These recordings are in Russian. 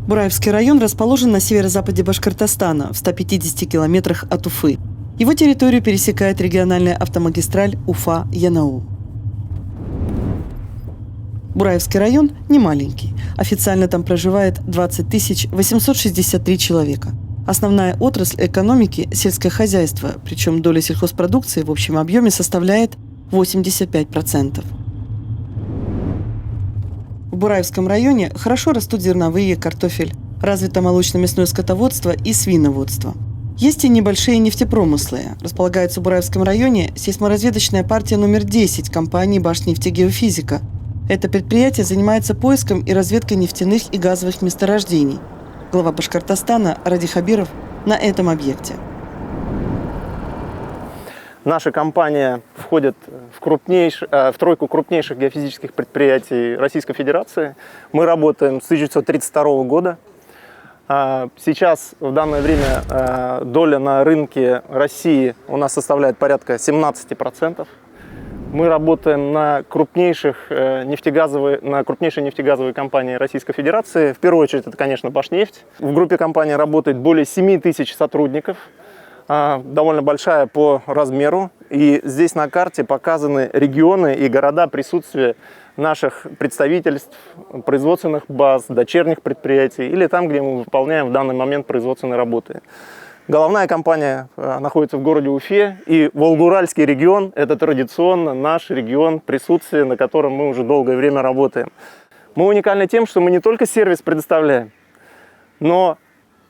Бураевский район расположен на северо-западе Башкортостана, в 150 километрах от Уфы. Его территорию пересекает региональная автомагистраль Уфа-Янаул. Бураевский район не маленький. Официально там проживает 20 863 человека. Основная отрасль экономики – сельское хозяйство, причем доля сельхозпродукции в общем объеме составляет 85%. В Бураевском районе хорошо растут зерновые, картофель, развито молочно-мясное скотоводство и свиноводство. Есть и небольшие нефтепромыслы. Располагается в Бураевском районе сейсморазведочная партия номер 10 компании «Башнефтегеофизика». Это предприятие занимается поиском и разведкой нефтяных и газовых месторождений. Глава Башкортостана Ради Хабиров на этом объекте. Наша компания входит в тройку крупнейших геофизических предприятий Российской Федерации. Мы работаем с 1932 года. Сейчас, в данное время, доля на рынке России у нас составляет порядка 17%. Мы работаем на крупнейшей нефтегазовой компании Российской Федерации. В первую очередь, это, конечно, Башнефть. В группе компании работает более 7 тысяч сотрудников. Довольно большая по размеру. И здесь на карте показаны регионы и города присутствия наших представительств, производственных баз, дочерних предприятий или там, где мы выполняем в данный момент производственные работы. Головная компания находится в городе Уфе, и Волгоуральский регион – это традиционно наш регион присутствия, на котором мы уже долгое время работаем. Мы уникальны тем, что мы не только сервис предоставляем, но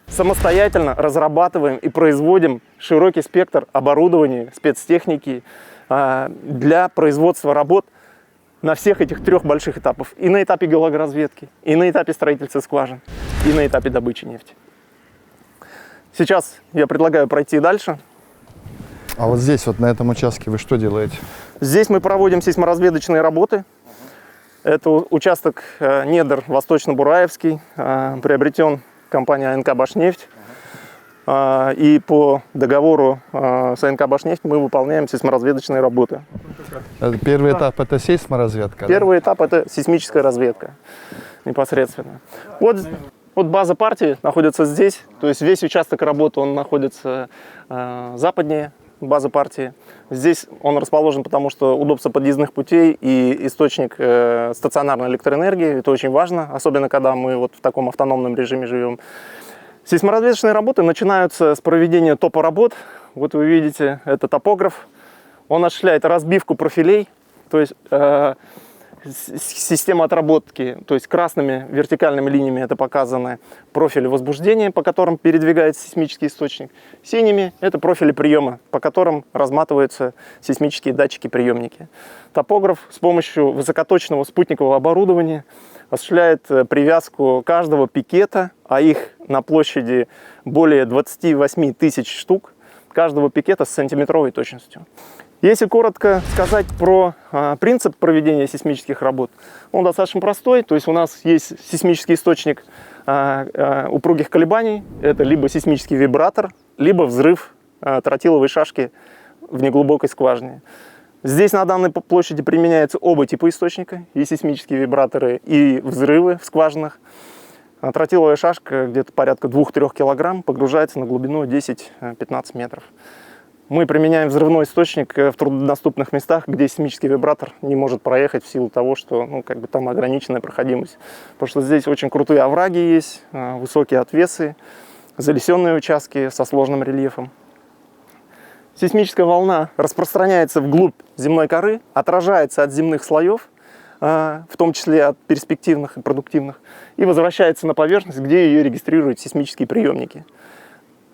самостоятельно разрабатываем и производим широкий спектр оборудования, спецтехники для производства работ на всех этих трех больших этапах. И на этапе геологоразведки, и на этапе строительства скважин, и на этапе добычи нефти. Сейчас я предлагаю пройти дальше. А вот здесь, вот на этом участке, вы что делаете? Здесь мы проводим сейсморазведочные работы. Это участок недр Восточно-Бураевский, приобретен компанией АНК «Башнефть». И по договору с АНК «Башнефть» мы выполняем сейсморазведочные работы. Первый этап – это сейсморазведка? Первый этап – это сейсмическая разведка непосредственно. Вот база партии находится здесь, то есть весь участок работы он находится западнее базы партии. Здесь он расположен, потому что удобство подъездных путей и источник стационарной электроэнергии. Это очень важно, особенно когда мы вот в таком автономном режиме живем. Сейсморазведочные работы начинаются с проведения топоработ. Вот вы видите, это топограф. Он осуществляет разбивку профилей, то есть система отработки, то есть красными вертикальными линиями это показаны профили возбуждения, по которым передвигается сейсмический источник. Синими это профили приема, по которым разматываются сейсмические датчики-приемники. Топограф с помощью высокоточного спутникового оборудования осуществляет привязку каждого пикета, а их на площади более 28 тысяч штук, каждого пикета с сантиметровой точностью. Если коротко сказать про принцип проведения сейсмических работ, он достаточно простой. То есть у нас есть сейсмический источник упругих колебаний. Это либо сейсмический вибратор, либо взрыв тротиловой шашки в неглубокой скважине. Здесь на данной площади применяются оба типа источника. И сейсмические вибраторы, и взрывы в скважинах. Тротиловая шашка где-то порядка 2-3 килограмм погружается на глубину 10-15 метров. Мы применяем взрывной источник в труднодоступных местах, где сейсмический вибратор не может проехать в силу того, что там ограниченная проходимость. Потому что здесь очень крутые овраги есть, высокие отвесы, залесенные участки со сложным рельефом. Сейсмическая волна распространяется вглубь земной коры, отражается от земных слоев, в том числе от перспективных и продуктивных, и возвращается на поверхность, где ее регистрируют сейсмические приемники.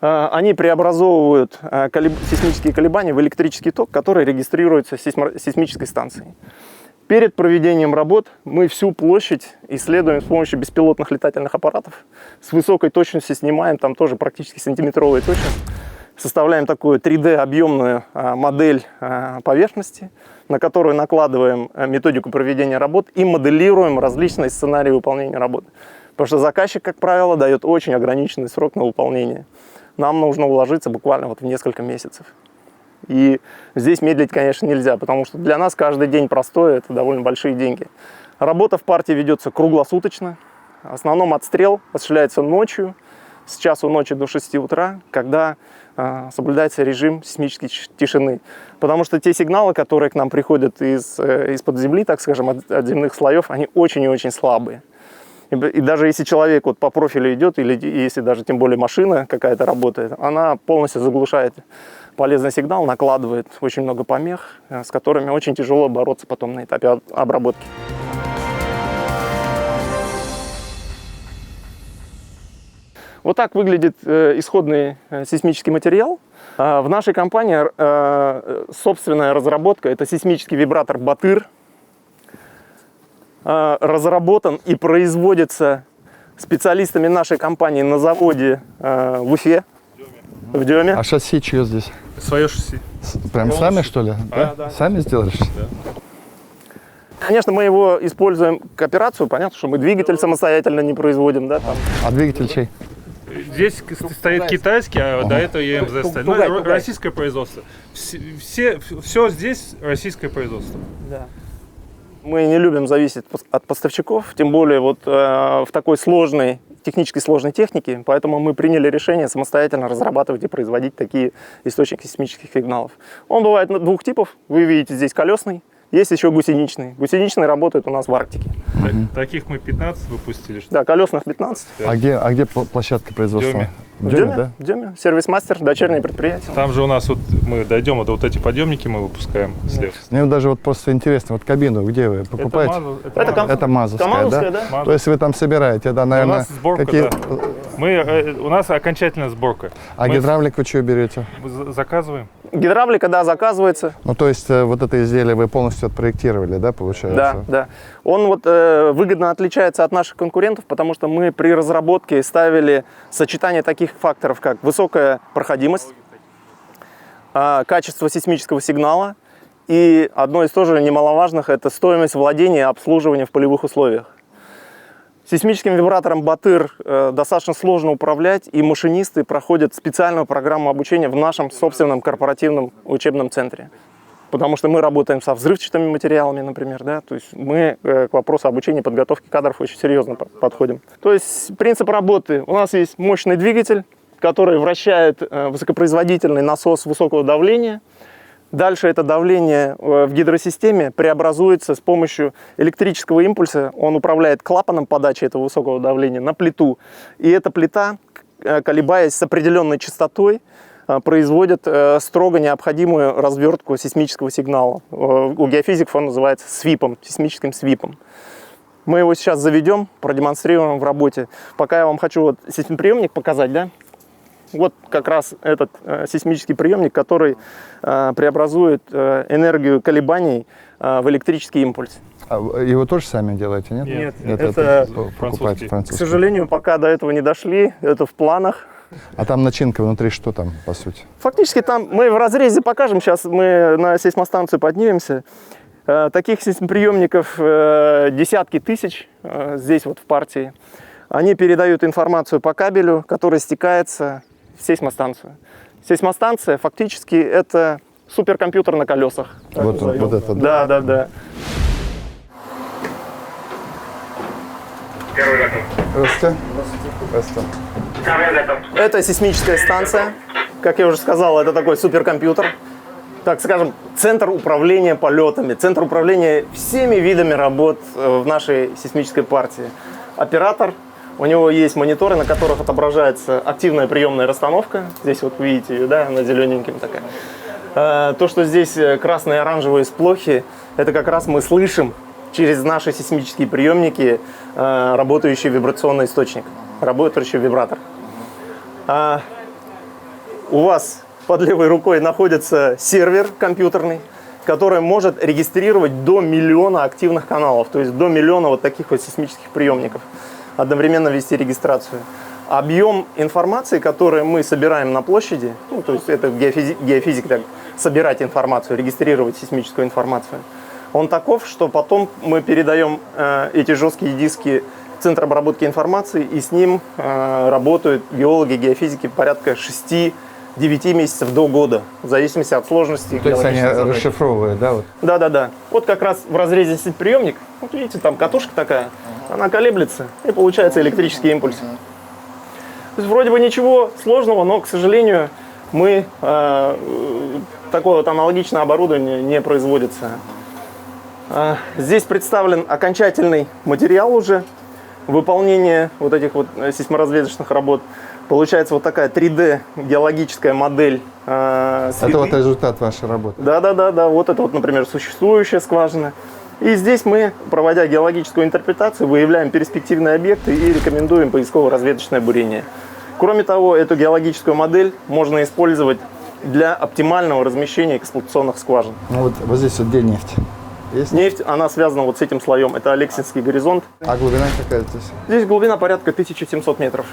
Они преобразовывают сейсмические колебания в электрический ток, который регистрируется сейсмической станцией. Перед проведением работ мы всю площадь исследуем с помощью беспилотных летательных аппаратов. С высокой точностью снимаем, там тоже практически сантиметровая точность. Составляем такую 3D-объемную модель поверхности, на которую накладываем методику проведения работ и моделируем различные сценарии выполнения работы. Потому что заказчик, как правило, дает очень ограниченный срок на выполнение. Нам нужно уложиться буквально в несколько месяцев. И здесь медлить, конечно, нельзя, потому что для нас каждый день простой – это довольно большие деньги. Работа в партии ведется круглосуточно. В основном отстрел осуществляется ночью, с часу ночи до 6 утра, когда соблюдается режим сейсмической тишины. Потому что те сигналы, которые к нам приходят из-под земли, так скажем, от земных слоев, они очень и очень слабые. И даже если человек вот по профилю идет, или если даже тем более машина какая-то работает, она полностью заглушает полезный сигнал, накладывает очень много помех, с которыми очень тяжело бороться потом на этапе обработки. Вот так выглядит исходный сейсмический материал. В нашей компании собственная разработка – это сейсмический вибратор «Батыр». Разработан и производится специалистами нашей компании на заводе в Уфе, в Деме. А шасси чье здесь? Свое шасси. Прям сами, что ли? Да. Сами сделали шасси? Конечно, мы его используем к операцию. Понятно, что мы двигатель самостоятельно не производим. Да, там. А двигатель чей? Здесь стоит китайский, а до этого ЕМЗ стоит. Ну, это российское производство. Все здесь российское производство. Да. Мы не любим зависеть от поставщиков, тем более вот в такой сложной, технически сложной технике, поэтому мы приняли решение самостоятельно разрабатывать и производить такие источники сейсмических сигналов. Он бывает двух типов, вы видите здесь колесный, есть еще гусеничный. Гусеничный работает у нас в Арктике. Таких мы 15 выпустили. Что Да, колесных 15. А где площадка производства? Деме. В Деме, да? В Деме. Сервис-мастер, дочернее предприятие. Там же у нас вот мы дойдем, вот эти подъемники мы выпускаем слева. Мне даже вот просто интересно, вот кабину где вы покупаете? Это Мазовская, Камазовская, да? да? То есть вы там собираете, да, У наверное, нас сборка, какие... да. У нас окончательная сборка. А Мы гидравлику что берете? заказываем. Гидравлика, да, заказывается. Ну, то есть вот это изделие вы полностью отпроектировали, да, получается? Да, да. Он вот выгодно отличается от наших конкурентов, потому что мы при разработке ставили сочетание таких факторов, как высокая проходимость, качество сейсмического сигнала и одно из тоже немаловажных – это стоимость владения и обслуживания в полевых условиях. Сейсмическим вибратором «Батыр» достаточно сложно управлять, и машинисты проходят специальную программу обучения в нашем собственном корпоративном учебном центре. Потому что мы работаем со взрывчатыми материалами, например, да, то есть мы к вопросу обучения и подготовки кадров очень серьезно подходим. То есть принцип работы: у нас есть мощный двигатель, который вращает высокопроизводительный насос высокого давления. Дальше это давление в гидросистеме преобразуется с помощью электрического импульса. Он управляет клапаном подачи этого высокого давления на плиту. И эта плита, колебаясь с определенной частотой, производит строго необходимую развертку сейсмического сигнала. У геофизиков он называется свипом, сейсмическим свипом. Мы его сейчас заведем, продемонстрируем в работе. Пока я вам хочу вот сейсмоприемник показать, да? Вот как раз этот сейсмический приемник, который преобразует энергию колебаний в электрический импульс. А его тоже сами делаете, нет? Нет, это покупаете французский. К французский. сожалению, пока до этого не дошли, это в планах. А там начинка внутри что там, по сути? Фактически там мы в разрезе покажем, сейчас мы на сейсмостанцию поднимемся. Таких сейсмоприемников десятки тысяч здесь вот в партии. Они передают информацию по кабелю, который стекается в сейсмостанцию. Сейсмостанция фактически это суперкомпьютер на колесах. Вот это, Да, да, да. Здравствуйте. Здравствуйте. Это сейсмическая станция. Как я уже сказал, это такой суперкомпьютер. Так скажем, центр управления полетами, центр управления всеми видами работ в нашей сейсмической партии. Оператор, у него есть мониторы, на которых отображается активная приемная расстановка. Здесь вот видите ее, да, она зелененьким такая. То, что здесь красные и оранжевые сплохи, это как раз мы слышим через наши сейсмические приемники работающий вибрационный источник, работающий вибратор. У вас под левой рукой находится сервер компьютерный, который может регистрировать до 1 миллиона активных каналов, то есть до 1 миллиона вот таких вот сейсмических приемников, одновременно вести регистрацию. Объем информации, который мы собираем на площади, ну, то есть это геофизик, так, собирать информацию, регистрировать сейсмическую информацию, он таков, что потом мы передаем эти жесткие диски в Центр обработки информации, и с ним работают геологи, геофизики порядка 6-9 месяцев до года, в зависимости от сложности. То есть они расшифровывают, да? Вот? Да. Вот как раз в разрезе приемник, вот видите, там катушка такая, она колеблется и получается электрический импульс. То есть вроде бы ничего сложного, но, к сожалению, мы такое вот аналогичное оборудование не производится. Здесь представлен окончательный материал уже выполнения вот этих вот сейсморазведочных работ. Получается вот такая 3D геологическая модель Это вот результат вашей работы. Да. Вот это вот, например, существующая скважина. И здесь мы, проводя геологическую интерпретацию, выявляем перспективные объекты и рекомендуем поисково-разведочное бурение. Кроме того, эту геологическую модель можно использовать для оптимального размещения эксплуатационных скважин. Ну вот здесь вот где нефть? Есть? Нефть, она связана вот с этим слоем. Это Алексинский горизонт. А глубина какая здесь? Здесь глубина порядка 1700 метров.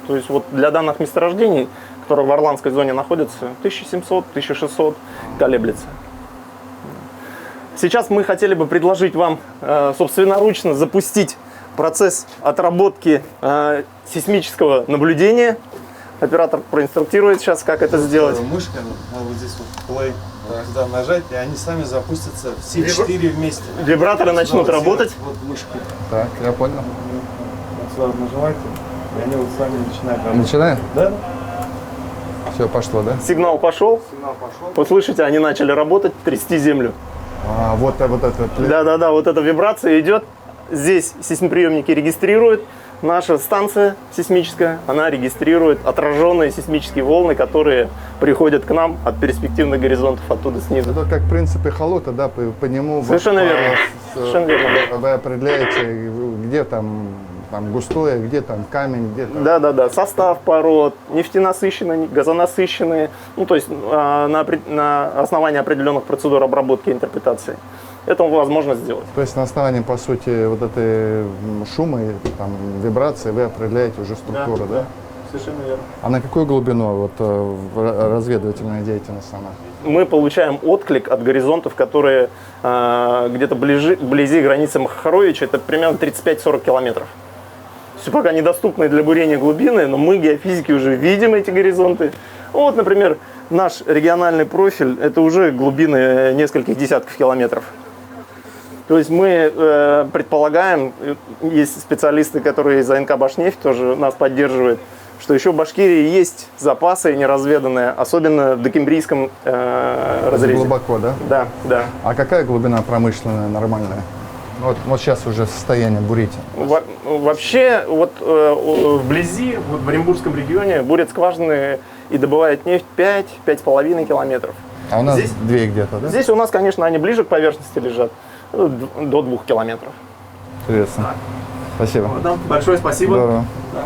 То есть вот для данных месторождений, которые в Орландской зоне находятся, 1700-1600 колеблется. Сейчас мы хотели бы предложить вам собственноручно запустить процесс отработки сейсмического наблюдения. Оператор проинструктирует сейчас, как это сделать. Мышкой надо вот здесь вот play туда нажать, и они сами запустятся все 4 вместе. Вибраторы начнут работать. Вот мышкой. Так, я понял. Вот сюда нажимаете, и они вот сами начинают работать. Начинаем? Да? Все, пошло, да? Сигнал пошел. Сигнал пошел. Вот слышите, они начали работать, трясти землю. А, вот это. Да, вот эта вибрация идет. Здесь сейсмоприемники регистрируют. Наша станция сейсмическая, она регистрирует отраженные сейсмические волны, которые приходят к нам от перспективных горизонтов оттуда снизу. Это как принцип эхолота, да, по нему... Совершенно вот, верно. Совершенно верно. Вы определяете, где там густое, где там камень, где там... Да. Состав пород, нефтенасыщенные, газонасыщенные. Ну, то есть на основании определенных процедур обработки и интерпретации. Это возможно сделать. То есть на основании, по сути, вот этой шума и там, вибрации вы определяете уже структуру, да? Совершенно верно. А на какую глубину вот, разведывательная деятельность она? Мы получаем отклик от горизонтов, которые где-то вблизи границы Махаровича, это примерно 35-40 километров. Все пока недоступные для бурения глубины, но мы, геофизики, уже видим эти горизонты. Вот, например, наш региональный профиль, это уже глубины нескольких десятков километров. То есть мы предполагаем, есть специалисты, которые из АНК «Башнефть» тоже нас поддерживают, что еще в Башкирии есть запасы неразведанные, особенно в докембрийском разрезе. Глубоко, да? Да. А какая глубина промышленная, нормальная? Вот сейчас уже состояние бурите. Вообще, вот вблизи, вот в Оренбургском регионе, бурят скважины и добывают нефть 5-5,5 километров. А у нас здесь, 2 где-то, да? Здесь у нас, конечно, они ближе к поверхности лежат, до 2 километров. Интересно. Спасибо. Да, большое спасибо. Здорово. Да.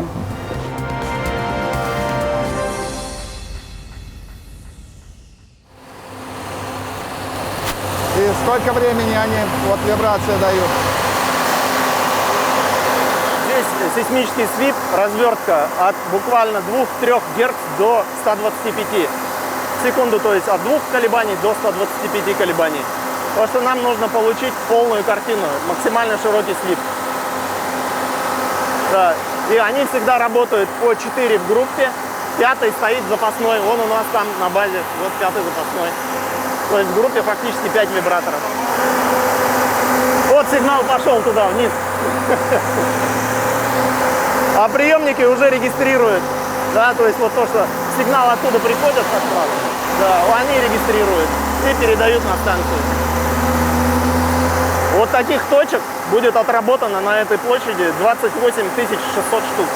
И сколько времени они вот вибрации дают? Здесь сейсмический свип, развертка от буквально 2-3 Гц до 125 в секунду, то есть от 2 колебаний до 125 колебаний. Потому что нам нужно получить полную картину, максимально широкий свип. Да. И они всегда работают по 4 в группе. 5-й стоит запасной, он у нас там на базе, вот 5-й запасной. То есть в группе фактически 5 вибраторов. Вот сигнал пошел туда, вниз. А приемники уже регистрируют. Да, то есть вот то, что сигнал оттуда приходит, да, они регистрируют и передают на станцию. Вот таких точек будет отработано на этой площади 28 600 штук.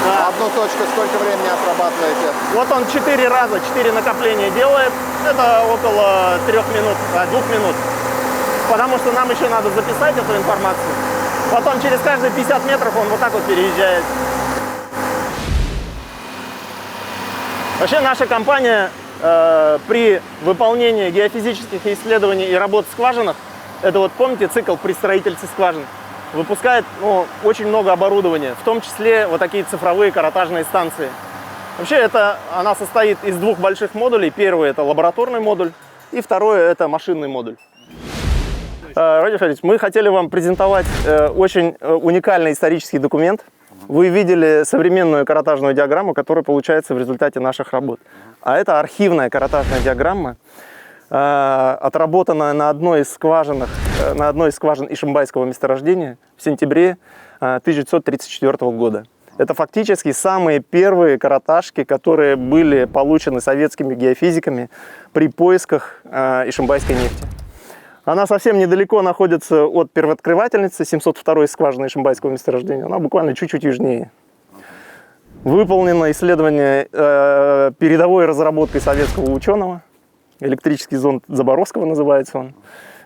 Да. Одну точку сколько времени отрабатываете? Вот он 4 раза, 4 накопления делает. Это около 3 минут, 2 минут. Потому что нам еще надо записать эту информацию. Потом через каждые 50 метров он вот так вот переезжает. Вообще наша компания при выполнении геофизических исследований и работ в скважинах, это вот помните цикл при строительстве скважин, выпускает очень много оборудования, в том числе вот такие цифровые каротажные станции. Вообще она состоит из 2 больших модулей. Первый это лабораторный модуль, и второй это машинный модуль. Родион Федорович, мы хотели вам презентовать очень уникальный исторический документ. Вы видели современную каротажную диаграмму, которая получается в результате наших работ. А это архивная каротажная диаграмма, отработанная на одной из скважинах на одной из скважин Ишимбайского месторождения в сентябре 1934 года. Это фактически самые первые караташки, которые были получены советскими геофизиками при поисках ишимбайской нефти. Она совсем недалеко находится от первооткрывательницы 702 скважины Ишимбайского месторождения. Она буквально чуть-чуть южнее. Выполнено исследование передовой разработкой советского ученого. Электрический зонд Заборовского называется он.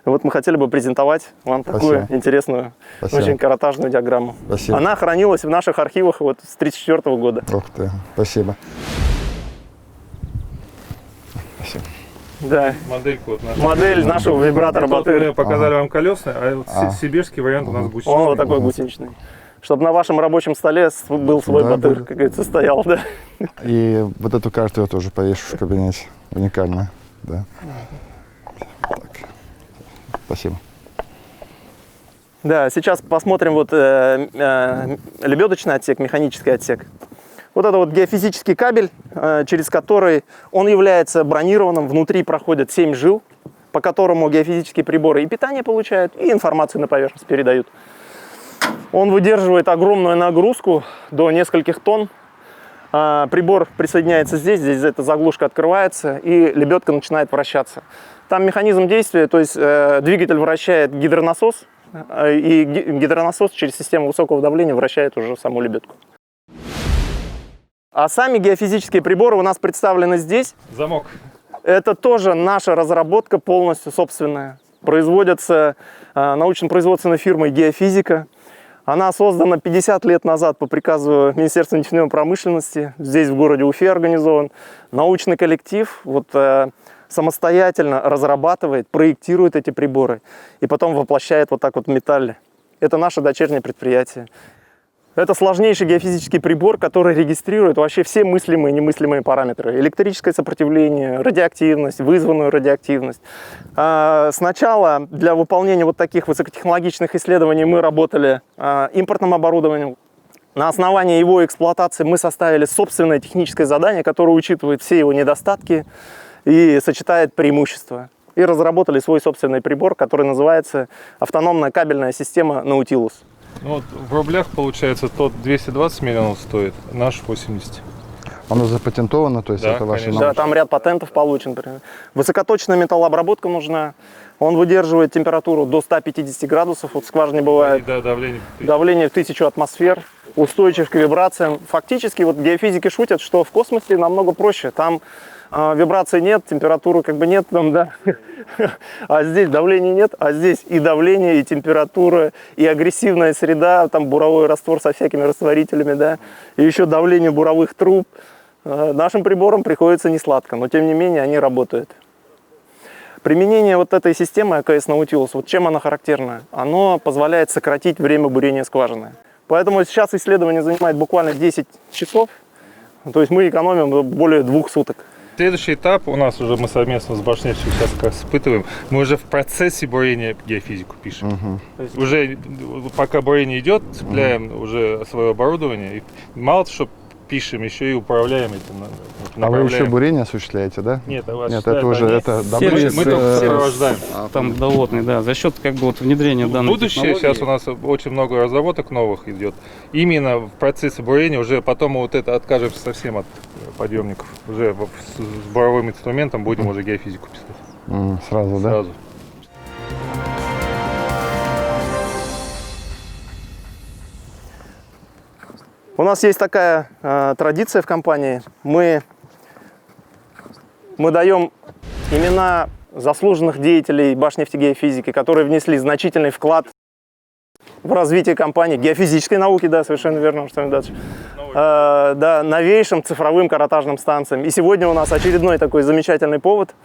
Вот мы хотели бы презентовать вам такую интересную, очень каратажную диаграмму. Спасибо. Она хранилась в наших архивах вот с 1934 года. Ух ты, спасибо. Спасибо. Да. Модельку вот нашу. Модель нашего вибратора Вот батыра. мы показали вам колесный, а вот сибирский вариант у нас гусеничный. Он вот такой гусеничный. Чтобы на вашем рабочем столе был свой Да, батыр, будет. как говорится, стоял. Да. И вот эту карту я тоже повешу в кабинете. Уникальная. Да. Так. Спасибо. Да, сейчас посмотрим вот лебедочный отсек, механический отсек. Вот это вот геофизический кабель, через который он является бронированным. Внутри проходят 7 жил, по которому геофизические приборы и питание получают, и информацию на поверхность передают. Он выдерживает огромную нагрузку до нескольких тонн. Прибор присоединяется здесь эта заглушка открывается, и лебедка начинает вращаться. Там механизм действия, то есть двигатель вращает гидронасос, и гидронасос через систему высокого давления вращает уже саму лебедку. А сами геофизические приборы у нас представлены здесь. Замок. Это тоже наша разработка полностью собственная. Производится научно-производственной фирмой «Геофизика». Она создана 50 лет назад по приказу Министерства нефтяной промышленности. Здесь, в городе Уфе, организован научный коллектив. Вот, самостоятельно разрабатывает, проектирует эти приборы и потом воплощает вот так вот в металле. Это наше дочернее предприятие. Это сложнейший геофизический прибор, который регистрирует вообще все мыслимые и немыслимые параметры. Электрическое сопротивление, радиоактивность, вызванную радиоактивность. Сначала для выполнения вот таких высокотехнологичных исследований мы работали импортным оборудованием. На основании его эксплуатации мы составили собственное техническое задание, которое учитывает все его недостатки и сочетает преимущества. И разработали свой собственный прибор, который называется автономная кабельная система Nautilus. Ну, вот в рублях получается тот 220 миллионов стоит, наш 80. Оно запатентовано, то есть Да, это ваши конечно. Да, там ряд патентов получен. Например. Высокоточная металлообработка нужна. Он выдерживает температуру до 150 градусов. Вот в скважине бывает Да, давление. давление в 1000 атмосфер, устойчив к вибрациям. Фактически вот геофизики шутят, что в космосе намного проще. Там вибраций нет, температуры как бы нет, там, да. А здесь давления нет, а здесь и давление, и температура, и агрессивная среда, там буровой раствор со всякими растворителями, да, и еще давление буровых труб. Нашим приборам приходится несладко, но тем не менее они работают. Применение вот этой системы АКС Nautilus, вот чем она характерна? Оно позволяет сократить время бурения скважины. Поэтому сейчас исследование занимает буквально 10 часов, то есть мы экономим более 2 суток. Следующий этап у нас уже мы совместно с Башнефтью сейчас как раз испытываем. Мы уже в процессе бурения геофизику пишем. Уже пока бурение идет, цепляем уже свое оборудование. И мало того, что пишем, еще и управляем этим. А вы еще бурение осуществляете, да? Нет, Нет, это уже это Сервис, мы только сопровождаем. там доводный, да, за счет как бы вот внедрения данной Будущее технологии. сейчас у нас очень много разработок новых идет. Именно в процессе бурения уже потом мы вот это откажемся совсем от подъемников. Уже с буровым инструментом будем уже геофизику писать. Сразу, да? Сразу. У нас есть такая традиция в компании. Мы даем имена заслуженных деятелей Башнефтегеофизики, которые внесли значительный вклад в развитие компании, геофизической науки, да, совершенно верно, что дальше. Да, новейшим цифровым каратажным станциям. И сегодня у нас очередной такой замечательный повод.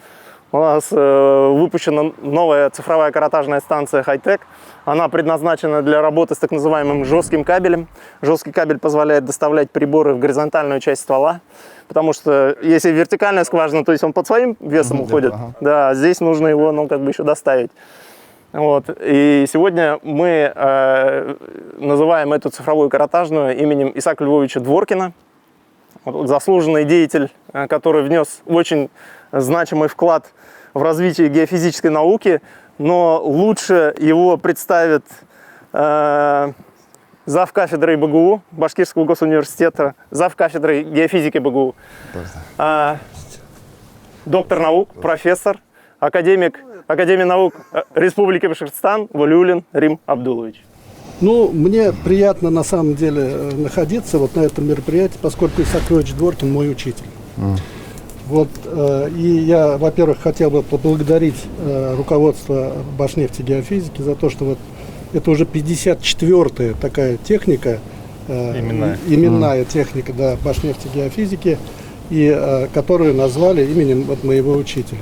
У нас выпущена новая цифровая каратажная станция Hi-Tech. Она предназначена для работы с так называемым жестким кабелем. Жесткий кабель позволяет доставлять приборы в горизонтальную часть ствола, потому что если вертикальная скважина, то есть он под своим весом уходит, да, а здесь нужно его, ну, как бы еще доставить. Вот. И сегодня мы называем эту цифровую каратажную именем Исаака Львовича Дворкина. Вот, заслуженный деятель, который внес очень значимый вклад в развитие геофизической науки. но лучше его представит зав кафедрой БГУ Башкирского госуниверситета, зав кафедрой геофизики БГУ, доктор наук, профессор, академик Академии наук Республики Башкортостан Валиуллин Рим Абдулович. Ну, мне приятно на самом деле находиться вот на этом мероприятии, поскольку Исакович Дворкин мой учитель. Вот, и я, во-первых, хотел бы поблагодарить руководство Башнефтегеофизики за то, что вот это уже 54-я такая техника, именная техника, да, Башнефтегеофизики, и которую назвали именем вот моего учителя.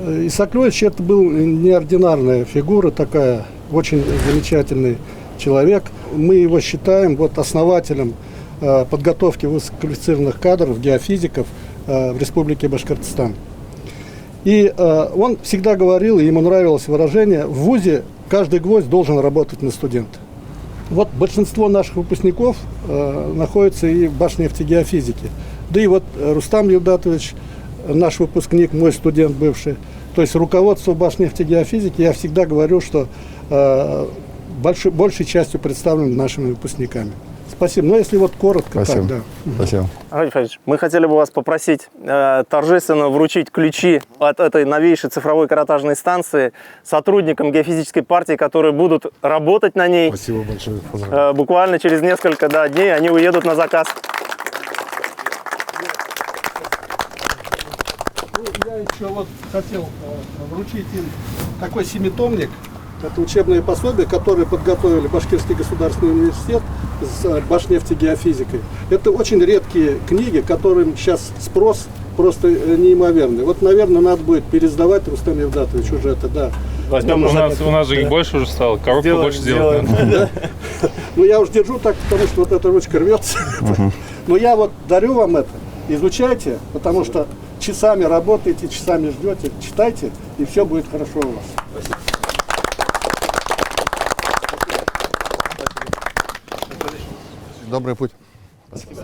Исакович это был неординарная фигура такая, очень замечательный человек. Мы его считаем вот основателем подготовки высококвалифицированных кадров, геофизиков в Республике Башкортостан. И он всегда говорил, и ему нравилось выражение: в ВУЗе каждый гвоздь должен работать на студента. Вот большинство наших выпускников находится и в Башнефтегеофизике. Да и вот Рустам Юдатович, наш выпускник, мой студент бывший. То есть руководство Башнефтегеофизики, я всегда говорю, что большей частью представлено нашими выпускниками. Спасибо. Ну, если вот коротко, Спасибо. так, да. Спасибо. Аркадий Федорович, мы хотели бы вас попросить торжественно вручить ключи от этой новейшей цифровой каротажной станции сотрудникам геофизической партии, которые будут работать на ней. Спасибо большое. Буквально через несколько дней они уедут на заказ. Я еще вот хотел вручить им такой семитомник. Это учебное пособие, которое подготовили Башкирский государственный университет с Башнефтегеофизикой. Это очень редкие книги, которым сейчас спрос просто неимоверный. Вот, наверное, надо будет пересдавать, Рустам Евдатович, уже это, да. Возьмем, у нас же их больше уже стало, коробку больше делать. Ну, я уж держу так, потому что вот эта ручка рвется. Но я вот дарю вам это, изучайте, потому что часами работаете, часами ждете, читайте, и все будет хорошо у вас. Добрый путь. Спасибо.